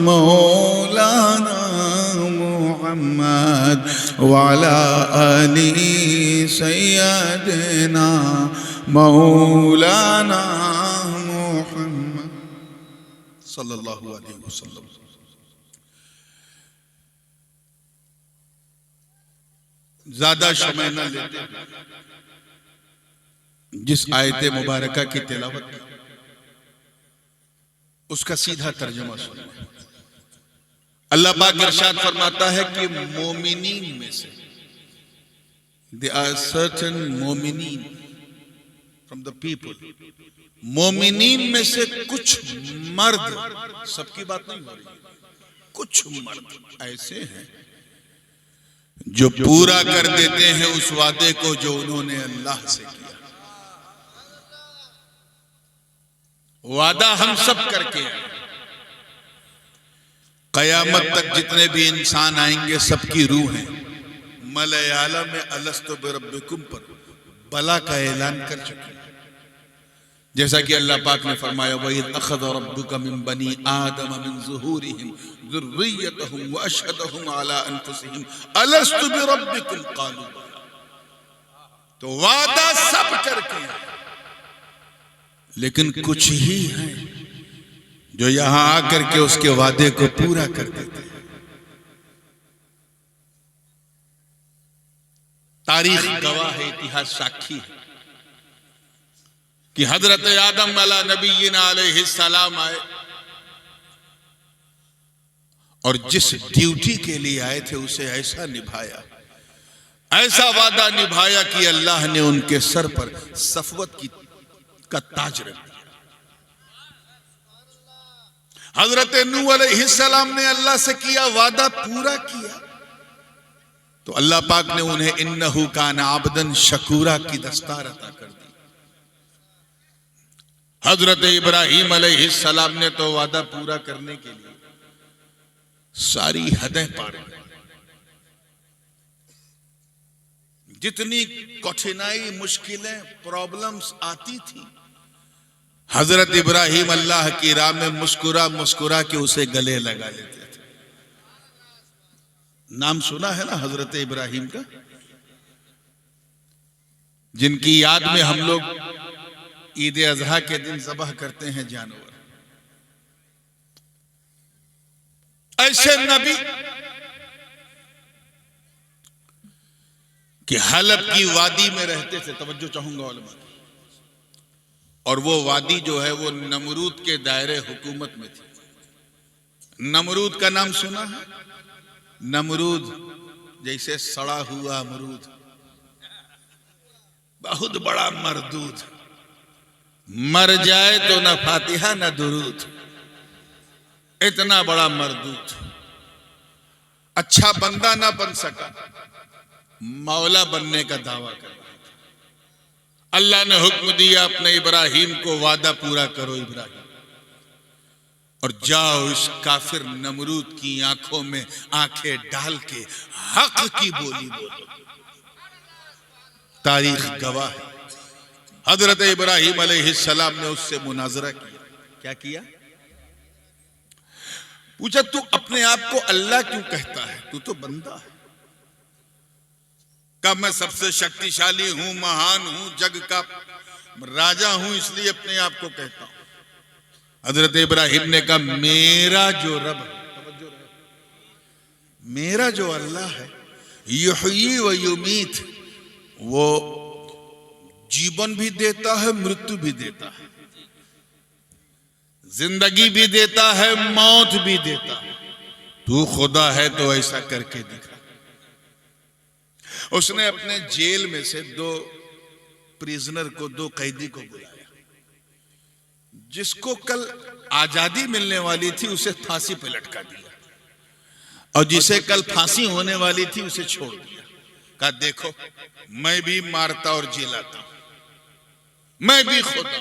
मौलाना मुहम्मद वाला अली सैयदना मौलाना मुहम्मद सल्लल्लाहु अलैहि वसल्लम। ज्यादा समय न लेते, जिस आयत मुबारका की तिलावत उसका सीधा तर्जुमा सुनो। अल्लाह पाक इरशाद फरमाता है कि मोमिनीन में से, there are certain मोमिनीन from the people, मोमिनीन में से कुछ मर्द, सबकी बात नहीं हो रही, कुछ मर्द ऐसे हैं जो पूरा कर देते हैं उस वादे को जो उन्होंने अल्लाह से किया। वादा हम सब करके आए, कयामत तक जितने भी इंसान आएंगे सबकी रूह है मलयालम में अलस्तु बिरब्बिकुम पर बला का ऐलान कर चुके हैं। जैसा कि अल्लाह पाक ने फरमाया वइज़ अख़ज़ रब्बुका मिन बनी आदम मिन ज़ुहूरिहिम ज़ुर्रिय्यतहुम व अशहदहुम अला अनफुसिहिम अलस्तु बिरब्बिकुम क़ालू बला। तो वादा सब करके, लेकिन कुछ ही हैं जो यहां आकर के उसके वादे को पूरा कर देते हैं। तारीख गवाह है, इतिहास साक्षी है कि हजरत आदम अला नबीना अलैहि सलाम आए और जिस ड्यूटी के लिए आए थे उसे ऐसा निभाया, ऐसा वादा निभाया कि अल्लाह ने उनके सर पर सफवत का ताज रख दिया। हजरत नूह अलैहिस्सलाम ने अल्लाह से किया वादा, पूरा किया, तो अल्लाह पाक ने उन्हें इन्नहु काना अब्दन शकूरा की दस्तार अता कर दी। हजरत इब्राहीम अलैहिस्सलाम ने तो वादा पूरा करने के लिए सारी हदें पार की। जितनी कठिनाई, मुश्किलें, प्रॉब्लम्स आती थी, हजरत इब्राहीम अल्लाह की राह में मुस्कुरा मुस्कुरा के उसे गले लगा लेते थे। नाम सुना है ना हजरत इब्राहीम का, जिनकी याद में हम लोग ईद अजहा के दिन ज़बह करते हैं जानवर। ऐसे नबी कि हलब की वादी में रहते थे, तवज्जो चाहूंगा उलमा, और वो वादी जो है वो नमरूद के दायरे हुकूमत में थी। नमरूद का नाम सुना है? नमरूद जैसे सड़ा हुआ अमरूद, बहुत बड़ा मरदूद, मर जाए तो न फातिहा न दुरूद, इतना बड़ा मरदूद, अच्छा बंदा ना बन सका, मौला बनने का दावा कर। अल्लाह ने हुक्म दिया अपने इब्राहीम को, वादा पूरा करो इब्राहीम, और जाओ इस काफिर नमरूद की आंखों में आंखें डाल के हक की बोली बोलो। तारीख गवाह है, हजरत इब्राहीम अलैहिस्सलाम ने उससे मुनाजरा किया। क्या किया? पूछा तू अपने आप को अल्लाह क्यों कहता है, तू तो बंदा है। कब मैं सबसे शक्तिशाली हूं, महान हूं, जग का राजा हूं, इसलिए अपने आप को कहता हूं। हजरत इब्राहीम ने कहा मेरा जो रब है, मेरा जो अल्लाह है, युहयी व युमीत, वो जीवन भी देता है, मृत्यु भी देता है, जिंदगी भी देता है, मौत भी देता है। तू खुदा है तो ऐसा करके दिखा। उसने अपने जेल में से दो प्रिजनर को, दो कैदी को बुलाया। जिसको कल आजादी मिलने वाली थी उसे फांसी पे लटका दिया, और जिसे कल फांसी होने वाली थी उसे छोड़ दिया। कहा देखो मैं भी मारता और जिलाता हूं, मैं भी खुदा।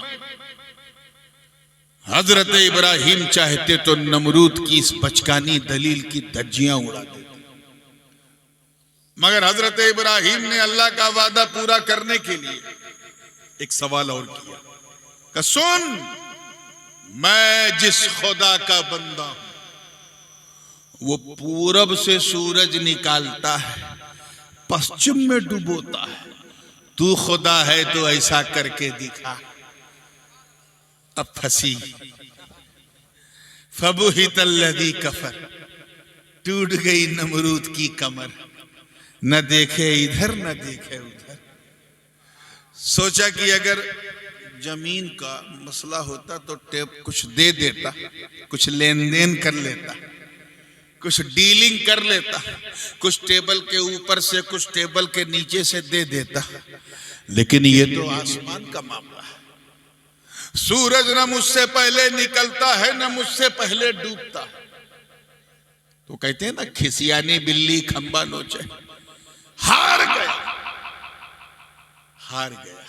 हजरत इब्राहीम चाहते तो नमरूद की इस बचकानी दलील की धज्जियां उड़ा देते, मगर हजरत इब्राहिम ने अल्लाह का वादा पूरा करने के लिए एक सवाल और किया कि सुन, मैं जिस खुदा का बंदा हूं वो पूरब से सूरज निकालता है, पश्चिम में डुबोता है, तू खुदा है तो ऐसा करके दिखा। अब फंसी, फबुहितल्लज़ी कफर, टूट गई नमरूद की कमर, न देखे इधर न देखे उधर। सोचा कि अगर जमीन का मसला होता तो टेप कुछ दे देता, कुछ लेन देन कर लेता, कुछ डीलिंग कर लेता, कुछ टेबल के ऊपर से कुछ टेबल के नीचे से दे देता। लेकिन ये तो आसमान का मामला है। सूरज न मुझसे पहले निकलता है न मुझसे पहले डूबता है। तो कहते हैं ना, खिसियानी बिल्ली खंबा नोचे। हार गया, हार गया।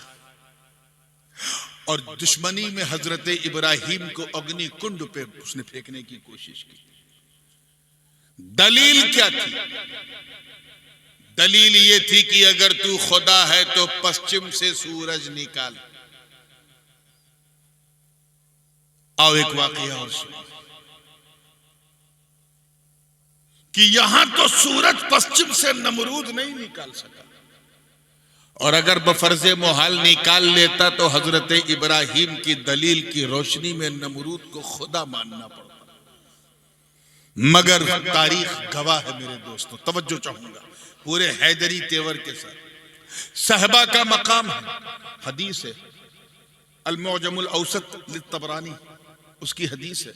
और दुश्मनी में हजरत इब्राहिम को अग्नि कुंड पे उसने फेंकने की कोशिश की। दलील क्या थी? दलील ये थी कि अगर तू खुदा है तो पश्चिम से सूरज निकाल। आओ एक वाकया और सुनो कि यहां तो सूरज पश्चिम से नमरूद नहीं निकाल सका, और अगर बफर्जे मोहाल निकाल लेता तो हजरत इब्राहिम की दलील की रोशनी में नमरूद को खुदा मानना पड़ता। मगर तारीख गवाह है मेरे दोस्तों, तवज्जो चाहूंगा पूरे हैदरी तेवर के साथ। सहबा का मकाम है, हदीस है अल-मुअजमुल औसत लित-तबरानी, उसकी हदीस है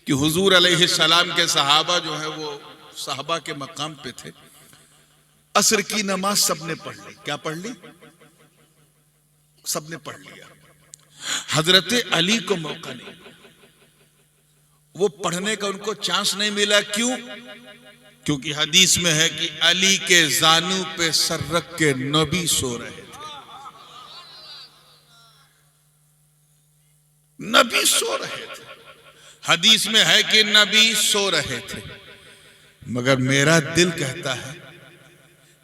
कि हुजूर अलैहिस्सलाम के सहाबा जो है वो साहबा के मकाम पे थे। असर की नमाज सबने पढ़ ली। क्या पढ़ ली? सबने पढ़ लिया। हजरत अली को मौका नहीं, वो पढ़ने का उनको चांस नहीं मिला। क्यों? क्योंकि हदीस में है कि अली के जानू पे सर रख के नबी सो रहे थे। नबी सो रहे थे, हदीस में है कि नबी सो रहे थे। मगर मेरा दिल कहता है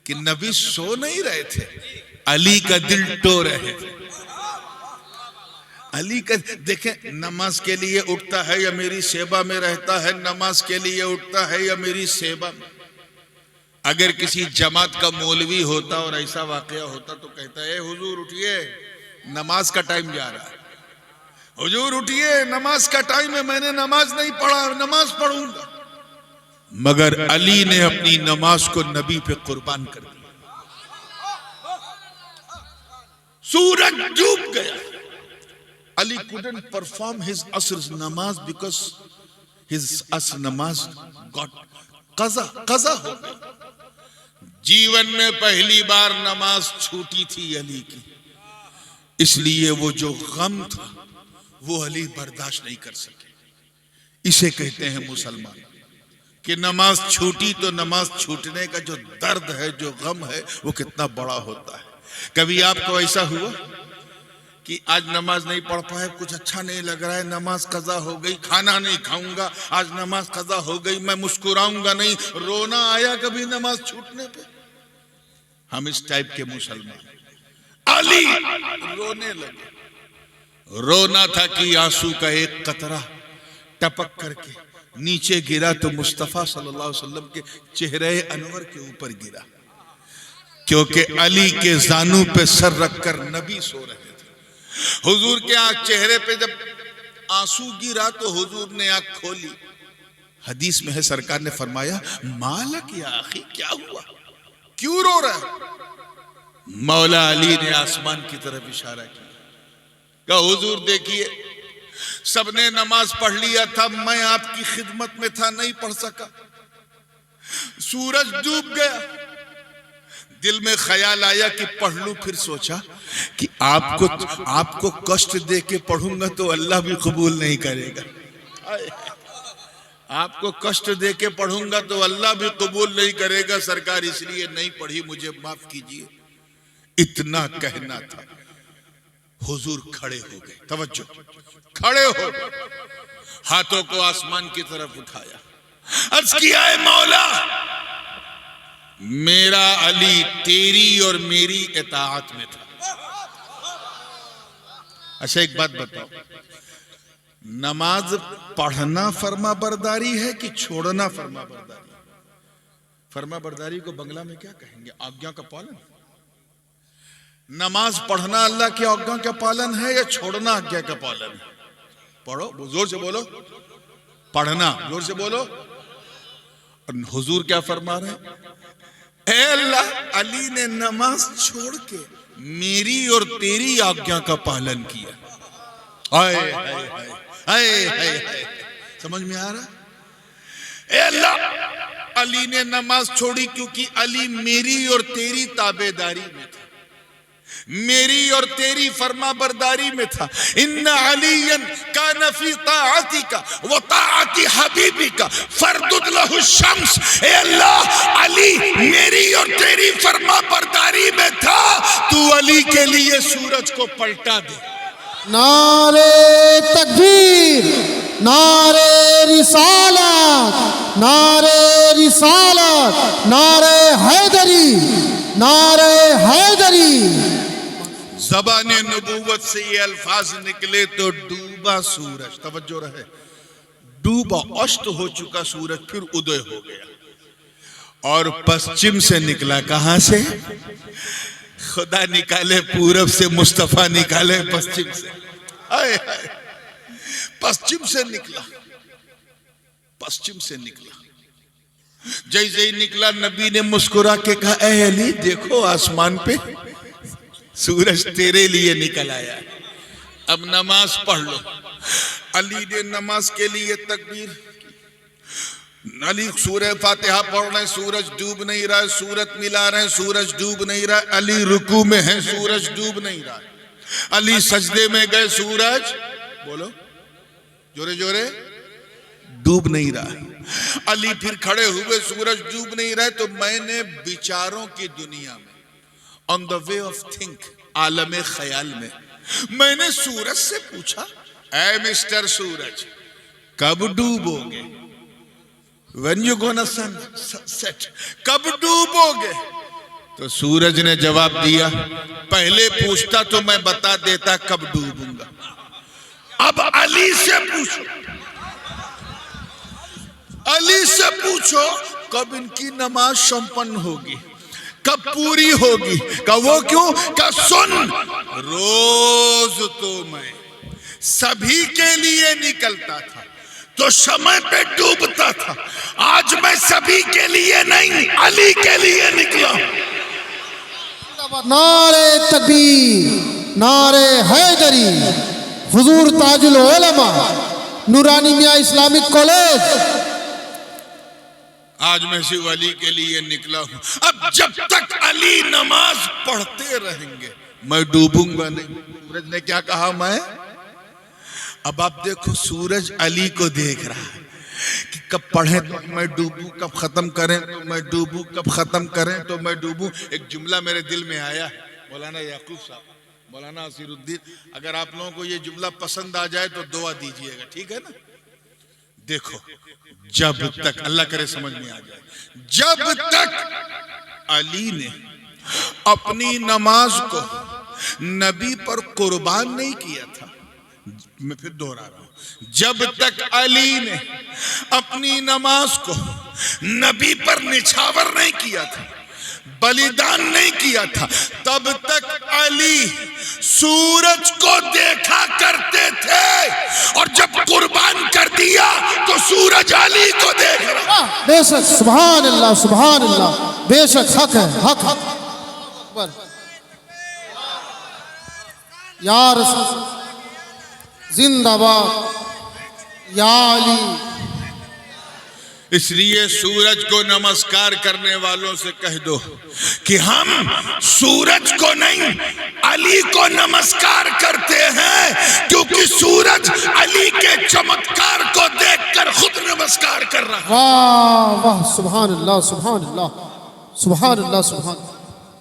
कि नबी सो नहीं रहे थे, अली का दिल टो रहे थे। अली का देखें, नमाज के लिए उठता है या मेरी सेवा में रहता है, नमाज के लिए उठता है या मेरी सेवा में। अगर किसी जमात का मौलवी होता और ऐसा वाकया होता तो कहता है हुजूर उठिए, नमाज का टाइम जा रहा है, हुजूर उठिए, नमाज का टाइम है, मैंने नमाज नहीं पढ़ा, नमाज पढ़ूंगा। मगर अली ने अपनी नमाज को नबी पे कुर्बान कर दिया। सूरज डूब गया, Ali couldn't perform his asr namaz because his asr namaz got qaza हो गई। जीवन में पहली बार नमाज छूटी थी अली की, इसलिए वो जो गम था वो अली बर्दाश्त नहीं कर सके। इसे कहते हैं मुसलमान कि नमाज छूटी तो नमाज छूटने का जो दर्द है, जो गम है, वो कितना बड़ा होता है। कभी आपको ऐसा हुआ कि आज नमाज नहीं पढ़ पाए, कुछ अच्छा नहीं लग रहा है, नमाज कज़ा हो गई, खाना नहीं खाऊंगा, आज नमाज कज़ा हो गई, मैं मुस्कुराऊंगा नहीं, रोना आया कभी नमाज छूटने पे? हम इस टाइप के मुसलमान। अली रोने लगे। रोना था कि आंसू का एक कतरा टपक करके नीचे गिरा तो मुस्तफा सल्लल्लाहु अलैहि वसल्लम के चेहरे अनवर के ऊपर गिरा, क्योंकि अली के जानू पे सर रखकर नबी सो रहे थे। हुजूर के आंख चेहरे पे जब आंसू गिरा तो हुजूर ने आंख खोली। हदीस में है, सरकार ने फरमाया, मालक या आखी, क्या हुआ, क्यों रो रहा है? मौला अली ने आसमान की तरफ इशारा किया, कहा हुजूर देखिए, सबने नमाज पढ़ लिया था, मैं आपकी खिदमत में था, नहीं पढ़ सका, सूरज डूब गया। दिल में ख्याल आया कि पढ़ लूं, फिर सोचा कि आपको कष्ट दे के पढ़ूंगा तो अल्लाह भी कबूल नहीं करेगा। आपको कष्ट दे के पढ़ूंगा तो अल्लाह भी कबूल नहीं करेगा, सरकार इसलिए नहीं पढ़ी, मुझे माफ कीजिए। इतना कहना था, हुजूर खड़े हो गए। तवज्जो, खड़े हो गए, हाथों को आसमान की तरफ उठाया, अर्ज किया, ऐ मौला, मेरा अली तेरी और मेरी इताअत में था। अच्छा एक बात बताओ, नमाज पढ़ना फर्मा बरदारी है कि छोड़ना फर्मा बरदारी? फर्मा बरदारी को बंगला में क्या कहेंगे? आज्ञा का पालन। नमाज पढ़ना अल्लाह की आज्ञा का पालन है या छोड़ना आज्ञा का पालन है? पढ़ो, जोर से बोलो। पढ़ना, जोर से बोलो। और हुजूर क्या फरमा रहे हैं? ऐ अल्लाह, अली ने नमाज छोड़ के मेरी और तेरी आज्ञा का पालन किया। हाय हाय हाय हाय, समझ में आ रहा? ऐ अल्लाह, अली ने नमाज छोड़ी क्योंकि अली मेरी और तेरी ताबेदारी में था, मेरी और तेरी फर्मा बरदारी में था। इन्ना अलीयन कान फी ताअतिका व ताअति हबीबिका फरदुद लहु शम्स। ए अल्लाह, अली मेरी और तेरी फर्मा बरदारी में था, तू अली के लिए सूरज को पलटा दे। नारे तकबीर, नारे रिसालत, नारे रिसालत, नारे हैदरी, नारे हैदरी। ज़बाने नबूवत से ये अल्फाज निकले तो डूबा सूरज, तवज्जो रहे, डूबा, अस्त हो चुका सूरज फिर उदय हो गया और पश्चिम से निकला। कहां से? खुदा निकाले पूरब से, मुस्तफा निकाले पश्चिम से। हाय हाय, पश्चिम से निकला, पश्चिम से निकला। जैसे ही निकला नबी ने मुस्कुरा के कहा, ऐ अली देखो आसमान पे सूरज तेरे लिए निकल आया, अब नमाज पढ़ लो। अली ने नमाज के लिए तकबीर, अली सूरह फातिहा पढ़ रहे, सूरज डूब नहीं रहा है, सूरत मिला रहे, सूरज डूब नहीं रहा। अली रुकू में है, सूरज डूब नहीं रहा। अली सजदे में गए, सूरज, बोलो जोरे जोरे, डूब नहीं रहा। अली फिर खड़े हुए, सूरज डूब नहीं रहा। तो मैंने विचारों की दुनिया में, on the way of think, आलम ख्याल में, मैंने सूरज से पूछा, ऐ मिस्टर सूरज कब डूबोगे? When you gonna set? कब डूबोगे? तो सूरज ने जवाब दिया, पहले पूछता तो मैं बता देता कब डूबूंगा, अब अली से पूछो, अली से पूछो कब इनकी नमाज संपन्न होगी, कब पूरी होगी। का वो क्यों? का सुन, रोज तो मैं सभी के लिए निकलता था तो समय पे डूबता था, आज मैं सभी के लिए नहीं, अली के लिए निकला। नारे तकबीर, नारे हैदरी। हुजूर ताजुल उलमा, नूरानी मियां इस्लामिक कॉलेज। आज मैं सिर्फ अली के लिए निकला हूं। अब जब तक अली नमाज पढ़ते रहेंगे मैं डूबूंगा नहीं। सूरज ने क्या कहा? मैं, अब आप देखो, सूरज अली को देख रहा है कि कब पढ़े तो मैं डूबूं, कब खत्म करें तो मैं डूबूं, कब खत्म करें तो मैं डूबूं। एक जुमला मेरे दिल में आया है, मौलाना याकूब साहब, मौलाना असीरुद्दीन, अगर आप लोगों को ये जुमला पसंद आ जाए तो दुआ दीजिएगा, ठीक है ना? देखो, जब तक, अल्लाह करे समझ में आ जाए, जब तक अली ने अपनी नमाज को नबी पर कुर्बान नहीं किया था, मैं फिर दोहरा रहा हूं, जब तक अली ने अपनी नमाज को नबी पर निछावर नहीं किया था, बलिदान नहीं किया था, तब तक अली सूरज को देखा करते थे और जब कुर्बान कर दिया तो सूरज अली को देख रहा। बेशक, सुभान अल्लाह, सुभान अल्लाह, बेशक हक है, हक हक। या रसूल जिंदाबाद, या अली। इसलिए सूरज को नमस्कार करने वालों से कह दो कि हम सूरज को नहीं अली को नमस्कार करते हैं, क्योंकि सूरज अली के चमत्कार को देखकर खुद नमस्कार कर रहा है। वाह वाह, सुभान अल्लाह, सुभान अल्लाह, सुभान अल्लाह, सुभान।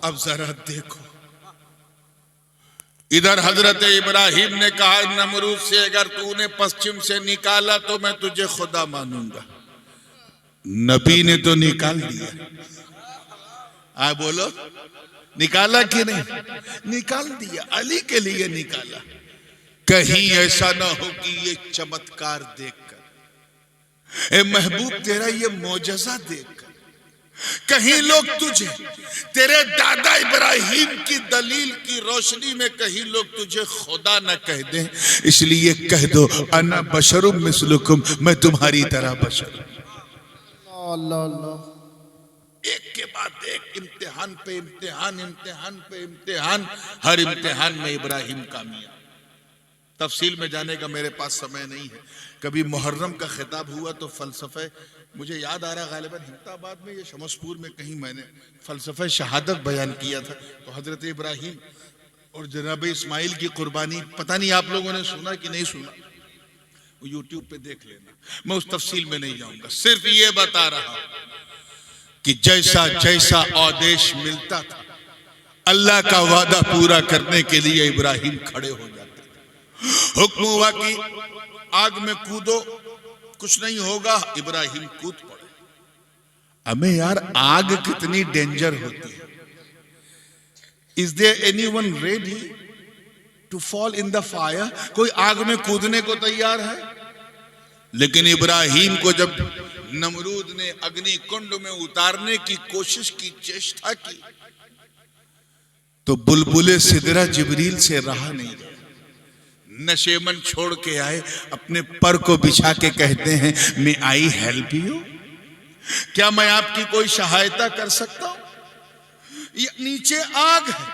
अब जरा देखो, इधर हजरत इब्राहिम ने कहा, नमरूद से अगर तूने पश्चिम से निकाला तो मैं तुझे खुदा मानूंगा। नबी ने तो निकाल दिया। बोलो, निकाला कि नहीं? निकाल दिया, अली के लिए निकाला। कहीं ऐसा ना हो कि ये चमत्कार देखकर, ए महबूब तेरा ये मोजज़ा देखकर कहीं लोग तुझे तेरे दादा इब्राहिम की दलील की रोशनी में कहीं लोग तुझे खुदा न कह दें, इसलिए कह दो अना बशरुम मिस्लुकुम, मैं तुम्हारी तरह बशर। अल्लाह अल्लाह, एक के बाद एक इम्तिहान पे इम्तिहान, इम्तिहान पे इम्तिहान, हर इम्तिहान में इब्राहिम कामयाब। तफसील में जाने का मेरे पास समय नहीं है। कभी मुहर्रम का खिताब हुआ तो फलसफे, मुझे याद आ रहा गालिबन हिमताबाद में या शमसपुर में कहीं मैंने फलसफे शहादत बयान किया था। तो हजरत इब्राहिम और जनाब इस्माइल की कुर्बानी, पता नहीं आप लोगों ने सुना कि नहीं सुना, वो यूट्यूब पे देख लेना, मैं उस तफसील में नहीं जाऊंगा। सिर्फ ये बता रहा हूं कि जैसा जैसा आदेश मिलता था अल्लाह का वादा पूरा करने के लिए इब्राहिम खड़े हो जाते थे। हुक्म हुआ कि आग में कूदो, कुछ नहीं होगा, इब्राहिम कूद पड़े। हमें यार आग कितनी डेंजर होती है। Is there anyone ready to fall in the fire? कोई आग में कूदने को तैयार है? लेकिन इब्राहिम को जब नमरूद ने अग्नि कुंड में उतारने की कोशिश की, चेष्टा की, तो बुलबुले सिदरा जिब्रील से रहा नहीं। नशेमन छोड़ के आए, अपने पर को बिछा के कहते हैं मैं आई हेल्प यू, क्या मैं आपकी कोई सहायता कर सकता हूं? ये नीचे आग है।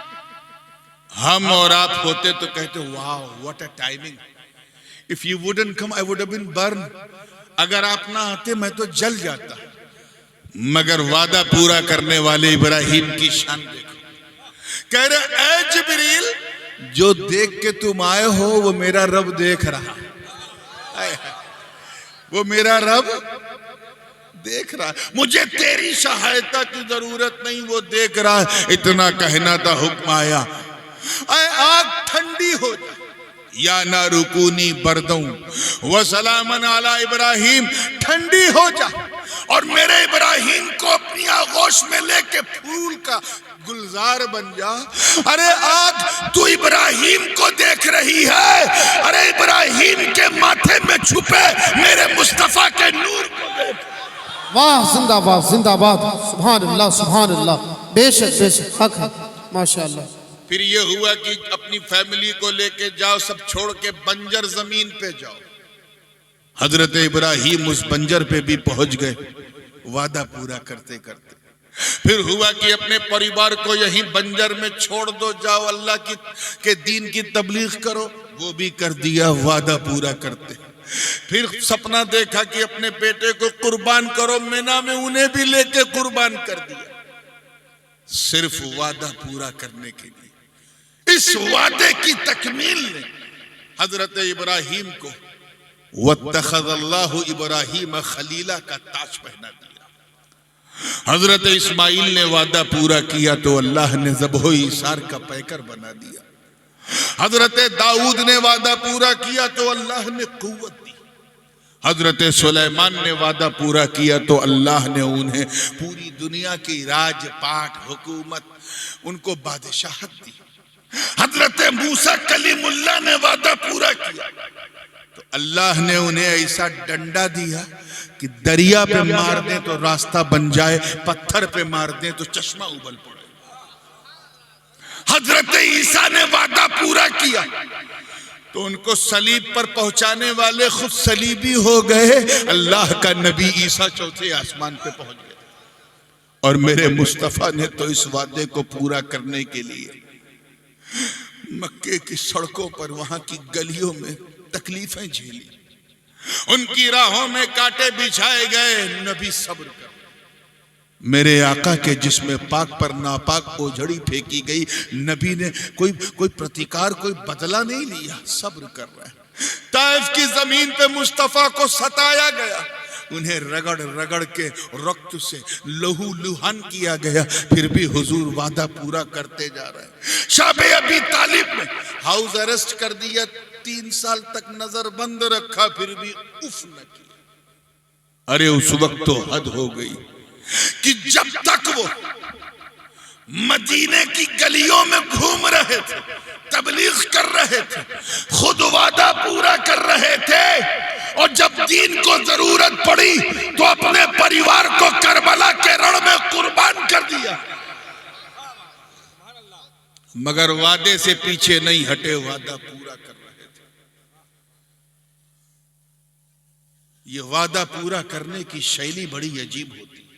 हम और आप होते तो कहते वाह what a timing, if you wouldn't come I would have been burn. अगर आप ना आते मैं तो जल जाता। मगर वादा पूरा करने वाले इब्राहिम की शान देखो। कह रहे ऐ जिब्रील, जो देख के तुम आए हो वो मेरा रब देख रहा है, वो मेरा रब देख रहा है, मुझे तेरी सहायता की जरूरत नहीं, वो देख रहा है। इतना कहना था, हुक्म आया आग ठंडी हो जा, या ना रुकूनी बरदूं व सलामन अला इब्राहिम, ठंडी हो जा और मेरे इब्राहिम को अपनी आगोश में लेके फूल का गुलजार बन जा। अरे आग तू इब्राहिम को देख रही है, अरे इब्राहिम के माथे में छुपे मेरे मुस्तफा के नूर को देख। वाह जिंदाबाद जिंदाबाद, सुभान अल्लाह सुभान अल्लाह, बेशक बेशक हक है, माशाअल्लाह। फिर ये हुआ कि अपनी फैमिली को लेके जाओ, सब छोड़ के बंजर जमीन पे जाओ। हजरत इब्राहिम उस बंजर पे भी पहुंच गए, वादा पूरा करते करते। फिर हुआ कि अपने परिवार को यहीं बंजर में छोड़ दो, जाओ अल्लाह के दीन की तबलीग करो, वो भी कर दिया, वादा पूरा करते। फिर सपना देखा कि अपने बेटे को कुर्बान करो, मिना में उन्हें भी लेके कुर्बान कर दिया, सिर्फ वादा पूरा करने के लिए। इस वादे की तकमील ने हजरत इब्राहिम को वत्तखज़ल्लाहु इब्राहिम खलीला का ताज पहना दिया। हजरत इस्माइल ने वादा पूरा किया तो अल्लाह ने ज़ब्हो ईसार का पैकर बना दिया। हजरत दाऊद ने वादा पूरा किया तो अल्लाह ने कुव्वत दी। हजरत सुलेमान ने वादा पूरा किया तो अल्लाह ने उन्हें पूरी दुनिया की राजपाट हुकूमत, उनको बादशाहत दी। हजरत मूसा कलीमुल्लाह ने वादा पूरा किया तो अल्लाह ने उन्हें ऐसा डंडा दिया कि दरिया पे मार दें तो रास्ता बन जाए, पत्थर पे मार दें तो चश्मा उबल पड़े। हजरत ईसा ने वादा पूरा किया तो उनको सलीब पर पहुंचाने वाले खुद सलीबी हो गए। अल्लाह का नबी ईसा चौथे आसमान पे पहुंच गए। और मेरे मुस्तफा ने तो इस वादे को पूरा करने के लिए मक्के की सड़कों पर, वहां की गलियों में तकलीफें झेली, उनकी राहों में कांटे बिछाए गए, नबी सब्र कर। मेरे आका के जिस्म पाक पर नापाक ओझड़ी फेंकी गई, नबी ने कोई प्रतिकार, कोई बदला नहीं लिया, सब्र कर रहा है। ताइफ की जमीन पे मुस्तफा को सताया गया, उन्हें रगड़ रगड़ के रक्त से लहू लुहान किया गया, फिर भी हुजूर वादा पूरा करते जा रहे हैं। शाबे अबी तालिब ने हाउस अरेस्ट कर दिया, 3 साल तक नजर बंद रखा, फिर भी उफ न किया। अरे उस वक्त तो हद हो गई कि जब तक वो मदीने की गलियों में घूम रहे थे, तबलीग कर रहे थे, खुद वादा पूरा कर रहे थे, और जब दीन को जरूरत पड़ी तो अपने परिवार को करबला के रण में कुर्बान कर दिया। मगर वादे से पीछे नहीं हटे, वादा पूरा कर रहे थे। ये वादा पूरा करने की शैली बड़ी अजीब होती है।